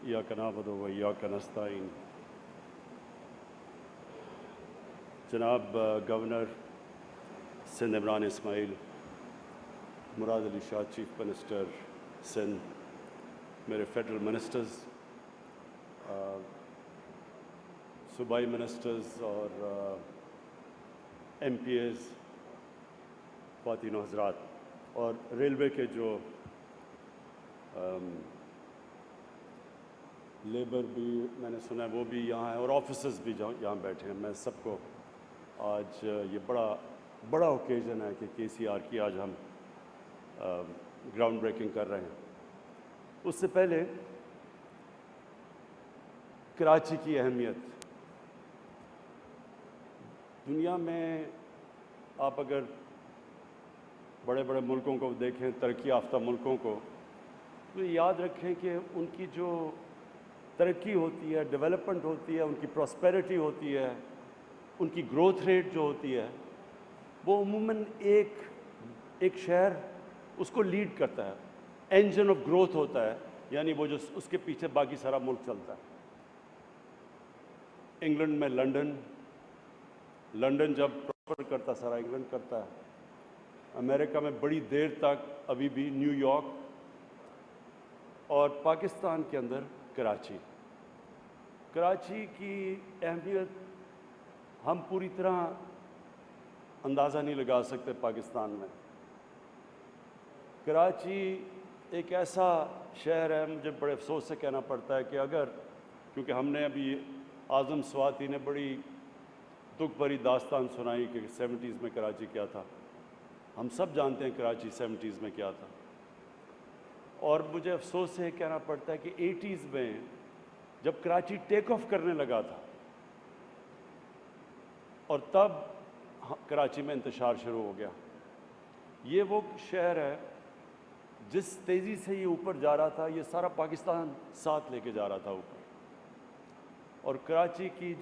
इय्याक नअबुदु व इय्याक नस्तईन। जनाब governor Sindh Imran Ismail, Murad Ali Shah chief minister Sindh, मेरे फेडरल मिनिस्टर्स, सूबाई मिनिस्टर्स और MPs, ख्वातीन व हज़रात, और रेलवे के जो लेबर भी मैंने सुना है वो भी यहाँ है, और ऑफिसर्स भी यहाँ बैठे हैं। मैं सबको आज ये बड़ा ओकेज़न है कि KCR की आज हम ग्राउंड ब्रेकिंग कर रहे हैं। उससे पहले कराची की अहमियत दुनिया में, आप अगर बड़े बड़े मुल्कों को देखें, तरक्की याफ्ता मुल्कों को, तो याद रखें कि उनकी जो तरक्की होती है, डेवलपमेंट होती है, उनकी प्रॉस्पेरिटी होती है, उनकी ग्रोथ रेट जो होती है, वो अमूमन एक शहर उसको लीड करता है, इंजन ऑफ ग्रोथ होता है, यानी वो जो उसके पीछे बाकी सारा मुल्क चलता है। इंग्लैंड में लंदन जब प्रॉस्पर करता, सारा इंग्लैंड करता है। अमेरिका में बड़ी देर तक अभी भी न्यूयॉर्क, और पाकिस्तान के अंदर कराची की अहमियत हम पूरी तरह अंदाज़ा नहीं लगा सकते। पाकिस्तान में कराची एक ऐसा शहर है, मुझे बड़े अफसोस से कहना पड़ता है कि क्योंकि हमने अभी आज़म स्वाति ने बड़ी दुख भरी दास्तान सुनाई कि 70s में कराची क्या था। हम सब जानते हैं कराची 70s में क्या था, और मुझे अफसोस से कहना पड़ता है कि 80s में जब कराची टेक ऑफ करने लगा था, और तब कराची में इंतशार शुरू हो गया। ये वो शहर है जिस तेज़ी से ये ऊपर जा रहा था, ये सारा पाकिस्तान साथ लेके जा रहा था ऊपर। और कराची की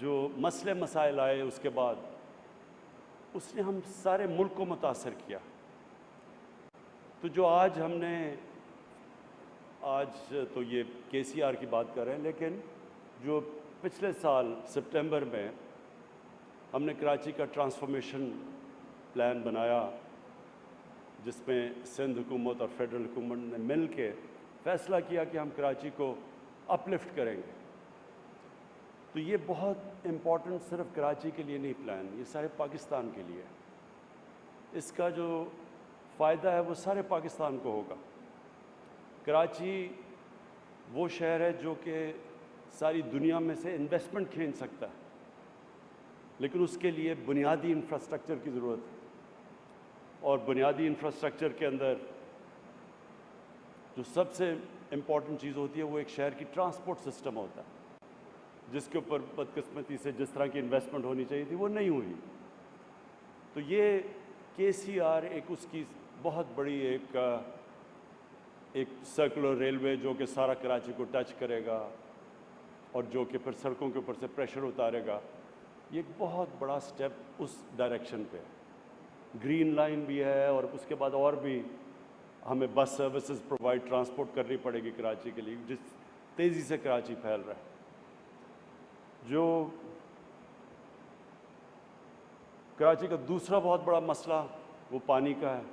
जो मसले मसाइल आए उसके बाद, उसने हम सारे मुल्क को मुतासर किया। तो जो आज तो ये KCR की बात कर रहे हैं, लेकिन जो पिछले साल सितंबर में हमने कराची का ट्रांसफॉर्मेशन प्लान बनाया, जिसमें सिंध हुकूमत और फेडरल हुकूमत ने मिल के फ़ैसला किया कि हम कराची को अपलिफ्ट करेंगे। तो ये बहुत इम्पॉर्टेंट सिर्फ कराची के लिए नहीं प्लान, ये सारे पाकिस्तान के लिए। इसका जो फ़ायदा है वो सारे पाकिस्तान को होगा। कराची वो शहर है जो कि सारी दुनिया में से इन्वेस्टमेंट खींच सकता है, लेकिन उसके लिए बुनियादी इंफ्रास्ट्रक्चर की ज़रूरत है। और बुनियादी इंफ्रास्ट्रक्चर के अंदर जो सबसे इम्पॉर्टेंट चीज़ होती है वो एक शहर की ट्रांसपोर्ट सिस्टम होता है, जिसके ऊपर बदकिस्मती से जिस तरह की इन्वेस्टमेंट होनी चाहिए थी वो नहीं हुई। तो ये KCR एक उसकी बहुत बड़ी एक सर्कुलर रेलवे जो कि सारा कराची को टच करेगा, और जो कि फिर सड़कों के ऊपर से प्रेशर उतारेगा। ये एक बहुत बड़ा स्टेप उस डायरेक्शन पे। ग्रीन लाइन भी है, और उसके बाद और भी हमें बस सर्विसेज प्रोवाइड, ट्रांसपोर्ट करनी पड़ेगी कराची के लिए, जिस तेज़ी से कराची फैल रहा है। जो कराची का दूसरा बहुत बड़ा मसला वो पानी का है।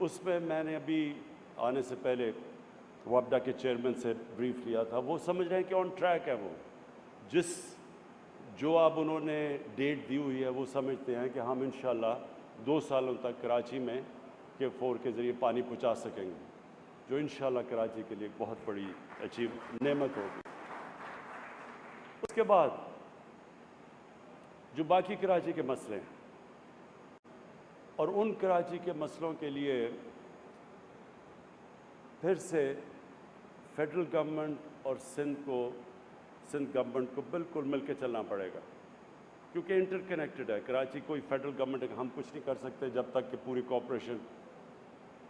उसमें मैंने अभी आने से पहले WAPDA के चेयरमैन से ब्रीफ लिया था। वो समझ रहे हैं कि ऑन ट्रैक है। वो जो अब उन्होंने डेट दी हुई है, वो समझते हैं कि हम इंशाल्लाह 2 सालों तक कराची में K4 के ज़रिए पानी पहुंचा सकेंगे, जो इंशाल्लाह कराची के लिए एक बहुत बड़ी नेमत होगी। उसके बाद जो बाकी कराची के मसले हैं, और उन कराची के मसलों के लिए फिर से फेडरल गवर्नमेंट और सिंध गवर्नमेंट को बिल्कुल मिलकर चलना पड़ेगा, क्योंकि इंटरकनेक्टेड है। कराची कोई फेडरल गवर्नमेंट, हम कुछ नहीं कर सकते जब तक कि पूरी कोऑपरेशन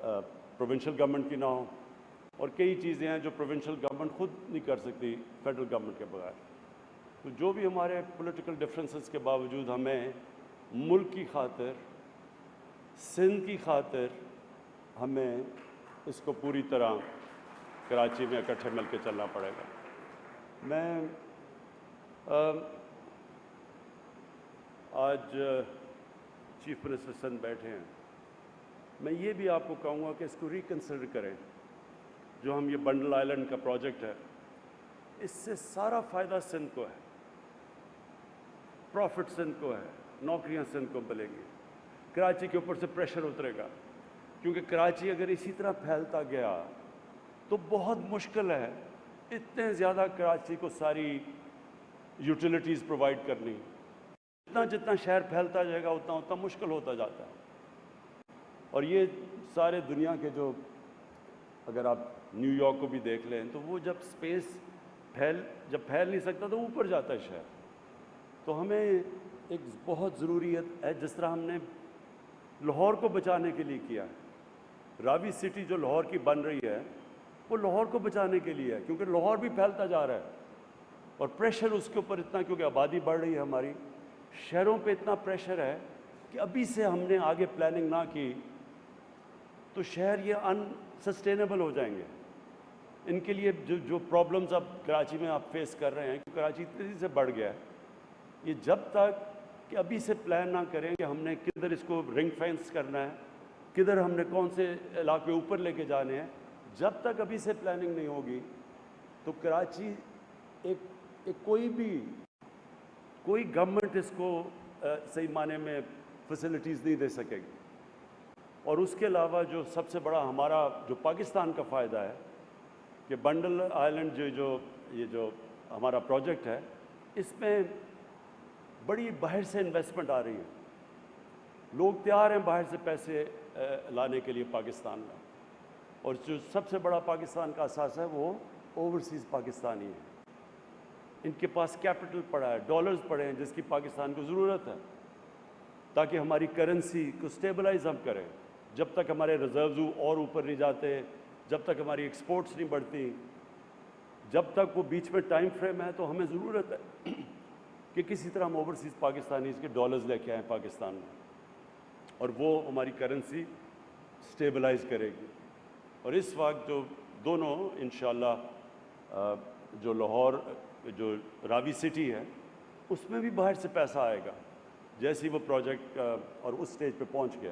प्रोविंशियल गवर्नमेंट की ना हो, और कई चीज़ें हैं जो प्रोविंशियल गवर्नमेंट खुद नहीं कर सकती फेडरल गवर्नमेंट के बगैर। तो जो भी हमारे पॉलिटिकल डिफरेंसेस के बावजूद हमें मुल्क की खातिर, सिंध की खातिर, हमें इसको पूरी तरह कराची में इकट्ठे मिल के चलना पड़ेगा। मैं आज चीफ मिनिस्टर सिंध बैठे हैं, मैं ये भी आपको कहूँगा कि इसको रिकन्सिडर करें। जो हम ये बंडल आइलैंड का प्रोजेक्ट है, इससे सारा फ़ायदा सिंध को है, प्रॉफिट सिंध को है, नौकरियां सिंध को मिलेंगी, कराची के ऊपर से प्रेशर उतरेगा। क्योंकि कराची अगर इसी तरह फैलता गया तो बहुत मुश्किल है इतने ज़्यादा कराची को सारी यूटिलिटीज़ प्रोवाइड करनी। जितना जितना शहर फैलता जाएगा उतना उतना मुश्किल होता जाता है। और ये सारे दुनिया के जो, अगर आप न्यूयॉर्क को भी देख लें तो वो जब स्पेस जब फैल नहीं सकता तो ऊपर जाता है शहर। तो हमें एक बहुत ज़रूरी है, जिस तरह हमने लाहौर को बचाने के लिए किया है, रावी सिटी जो लाहौर की बन रही है वो लाहौर को बचाने के लिए है, क्योंकि लाहौर भी फैलता जा रहा है और प्रेशर उसके ऊपर इतना, क्योंकि आबादी बढ़ रही है हमारी, शहरों पे इतना प्रेशर है कि अभी से हमने आगे प्लानिंग ना की तो शहर ये अनसस्टेनेबल हो जाएंगे। इनके लिए जो प्रॉब्लम्स अब कराची में आप फेस कर रहे हैं, क्योंकि कराची तेज़ी से बढ़ गया है, ये जब तक कि अभी से प्लान ना करें कि हमने किधर इसको रिंग फेंस करना है, किधर हमने कौन से इलाके ऊपर लेके जाने हैं, जब तक अभी से प्लानिंग नहीं होगी तो कराची एक कोई गवर्नमेंट इसको सही माने में फैसिलिटीज़ नहीं दे सकेगी। और उसके अलावा जो सबसे बड़ा हमारा जो पाकिस्तान का फ़ायदा है कि बंडल आइलैंड जो हमारा प्रोजेक्ट है, इसमें बड़ी बाहर से इन्वेस्टमेंट आ रही है, लोग तैयार हैं बाहर से पैसे लाने के लिए पाकिस्तान में। और जो सबसे बड़ा पाकिस्तान का असास है वो ओवरसीज़ पाकिस्तानी है, इनके पास कैपिटल पड़ा है, डॉलर्स पड़े हैं जिसकी पाकिस्तान को ज़रूरत है, ताकि हमारी करेंसी को स्टेबलाइज हम करें। जब तक हमारे रिजर्व्स और ऊपर नहीं जाते, जब तक हमारी एक्सपोर्ट्स नहीं बढ़ती, जब तक वो बीच में टाइम फ्रेम है, तो हमें ज़रूरत है कि किसी तरह हम ओवरसीज़ पाकिस्तानी के डॉलर्स लेके आएँ पाकिस्तान में, और वो हमारी करेंसी स्टेबलाइज करेगी। और इस वक्त जो दोनों इंशाल्लाह जो लाहौर जो रावी सिटी है उसमें भी बाहर से पैसा आएगा जैसे ही वो प्रोजेक्ट और उस स्टेज पे पहुंच गया।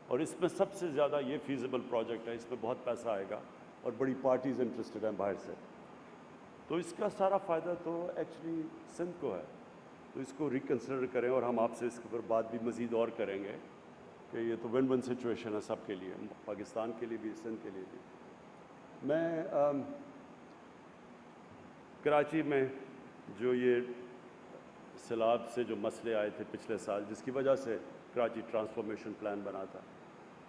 और इसमें सबसे ज़्यादा ये फीजिबल प्रोजेक्ट है, इसमें बहुत पैसा आएगा और बड़ी पार्टीज़ इंटरेस्टेड हैं बाहर से। तो इसका सारा फ़ायदा तो एक्चुअली सिंध को है। तो इसको रिकन्सिडर करें और हम आपसे इसके ऊपर बात भी मज़ीद और करेंगे कि ये तो विन विन सिचुएशन है सबके लिए, पाकिस्तान के लिए भी, सिंध के लिए भी। मैं कराची में जो ये सैलाब से जो मसले आए थे पिछले साल, जिसकी वजह से कराची ट्रांसफॉर्मेशन प्लान बना था,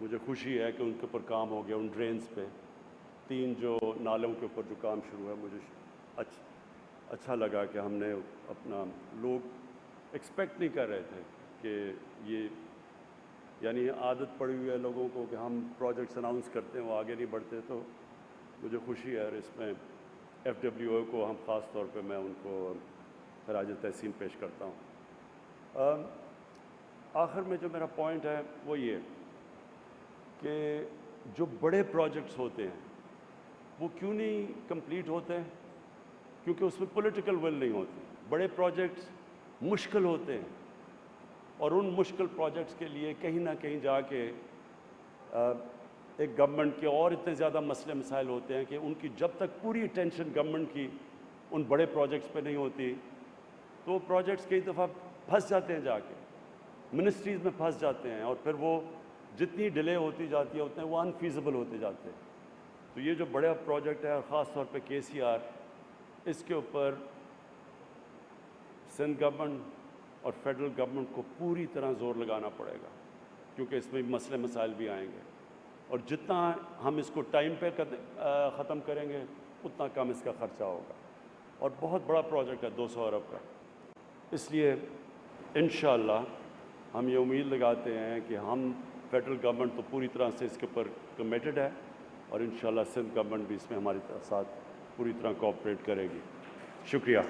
मुझे खुशी है कि उनके ऊपर काम हो गया। उन ड्रेन्स पे 3 जो नालों के ऊपर जो काम शुरू है, मुझे अच्छा लगा कि हमने अपना, लोग एक्सपेक्ट नहीं कर रहे थे कि ये, यानी आदत पड़ी हुई है लोगों को कि हम प्रोजेक्ट्स अनाउंस करते हैं वो आगे नहीं बढ़ते। तो मुझे खुशी है और इसमें FWO को हम ख़ास तौर पे मैं उनको खराज तहसीन पेश करता हूँ। आखिर में जो मेरा पॉइंट है वो ये कि जो बड़े प्रोजेक्ट्स होते हैं वो क्यों नहीं कंप्लीट होते हैं, क्योंकि उसमें पॉलिटिकल विल नहीं होती। बड़े प्रोजेक्ट्स मुश्किल होते हैं और उन मुश्किल प्रोजेक्ट्स के लिए कहीं ना कहीं जाके एक गवर्नमेंट के और इतने ज़्यादा मसले मसाइल होते हैं कि उनकी जब तक पूरी अटेंशन गवर्नमेंट की उन बड़े प्रोजेक्ट्स पे नहीं होती तो प्रोजेक्ट्स कई दफ़ा फंस जाते हैं, जाके मिनिस्ट्रीज़ में फंस जाते हैं और फिर वो जितनी डिले होती जाती है उतने वो अनफीजिबल होते जाते हैं। तो ये जो बड़ा प्रोजेक्ट है और ख़ास तौर पे KCR, इसके ऊपर सिंध गवर्नमेंट और फेडरल गवर्नमेंट को पूरी तरह ज़ोर लगाना पड़ेगा, क्योंकि इसमें मसले मसाइल भी आएंगे और जितना हम इसको टाइम पे ख़त्म करेंगे उतना कम इसका ख़र्चा होगा। और बहुत बड़ा प्रोजेक्ट है 200 अरब का, इसलिए इंशाअल्लाह हम ये उम्मीद लगाते हैं कि हम फेडरल गवर्नमेंट तो पूरी तरह से इसके ऊपर कमिटेड है और इंशाअल्लाह सिंध गवर्नमेंट भी इसमें हमारे साथ पूरी तरह कोऑपरेट करेगी। शुक्रिया।